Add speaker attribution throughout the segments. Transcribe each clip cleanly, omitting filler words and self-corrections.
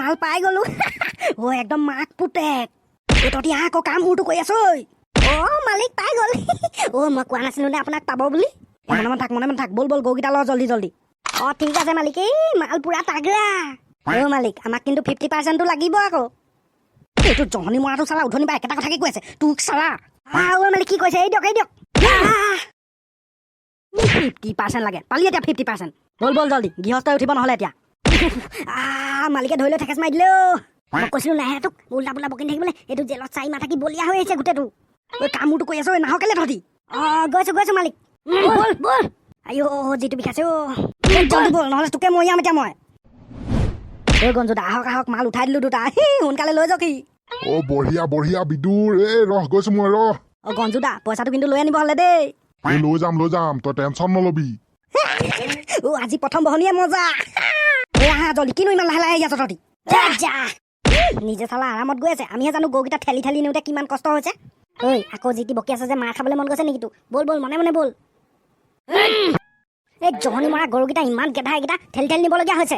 Speaker 1: মাল পাই গলো ও একদম মাক পুতেক তহঁতি আকৌ কাম মোৰটো কৰি আছ মালিক পাই গ'ল মই কোৱা নাছিলো নে আপোনাক পাব বুলি মনে থাক বল গৰুকেইটা ল জল্দি ঠিক আছে মালিক এই মাল পুৰা তাগৰা মালিক আমাক কিন্তু 50% লাগিব আকৌ এইটো জহনি মৰাটো চালা উঠনি বা একেটা কথাকে কৈ আছে তোক চালা মালিক কি কৈছে এই দিয়ক 50% লাগে পালি এতিয়া 50% বল জল্দি গৃহস্থ উঠিব নহ'লে এতিয়া মালিকে ধৰি লৈ ঠেকেচ মাৰি দিলে মই কৈছিলো নাহে তোক উল্টা পুল্টা বকিন থাকিবলৈ এইটো জেলত 4 মাহ থাকি বলিয়া হৈ আহিছে গোটেইটো কাম মোৰটো কৰি আছ নাহ কেলে তহঁতি গৈছো মালিক বল আইঅ যিটো বিষাইছে জল্দি বল নহ'লে তোকে মৰিয়াম এতিয়া মই গঞ্জুদা আহক মাল উঠাই দিলো দুটা সোনকালে লৈ যাওক
Speaker 2: বঢ়িয়া বিদুৰ এই ৰহ গৈছো মই ৰহ
Speaker 1: গঞ্জুদা পইচাটো কিন্তু লৈ আনিব হ'লে দেই
Speaker 2: লৈ যাম তই টেনচন নলবি
Speaker 1: আজি প্ৰথম বহনীয়ে মজা আহা জল্দি কিনো ইমান লাহে আহি আছ তহঁতি নিজে চালা আৰামত গৈ আছে আমিহে জানো গৰুকেইটা ঠেলি নিওঁতে কিমান কষ্ট হৈছে আকৌ যি বকি আছে যে মাৰ খাবলৈ মন গৈছে নেকি তোক বল মনে বল এই জহনি মৰা গৰুকেইটা ইমান গেধা এইকেইটা ঠেলি নিবলগীয়া হৈছে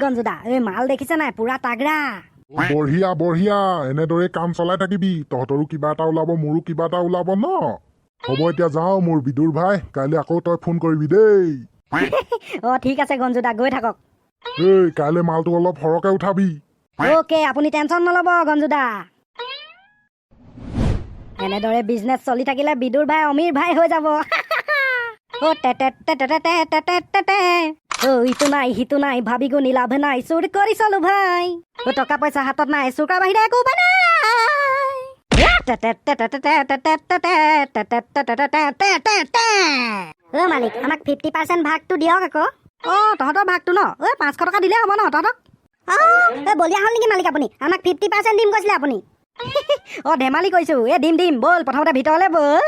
Speaker 1: গঞ্জুদা মাল দেখিছে নাই পুৰা তাগৰা
Speaker 2: বঢ়িয়া এনেদৰে কাম চলাই থাকিবি তহঁতৰো কিবা এটা ওলাব মোৰো কিবা এটা ওলাব ন হ'ব এতিয়া যাওঁ মোৰ বিদুৰ ভাই কাইলৈ আকৌ তই ফোন কৰিবি দেই
Speaker 1: ঠিক আছে গঞ্জুদা গৈ থাকক
Speaker 2: কাইলৈ মালটো অলপ সৰহকে উঠাবি
Speaker 1: অ'কে আপুনি টেনচন নল'ব গঞ্জুদা এনেদৰে বিজনেছ চলি থাকিলে বিদুৰ ভাই অমিৰ ভাই হৈ যাব ইটো নাই সিটো নাই ভাবি গুণি লাভ নাই চুৰ কৰি চলো ভাই টকা পইচা হাতত নাই চুৰ কৰা বাহিৰে একো উপায় নাই মালিক আমাক 50% ভাগটো দিয়ক আকৌ তহঁতৰ ভাগটো ন 500 টকা দিলে হ'ব ন তহঁতক বলিয়া হ'ল নেকি মালিক আপুনি আমাক 50% দিম কৈছিলে আপুনি ধেমালি কৈছো দিম বল প্ৰথমতে ভিতৰলৈ বল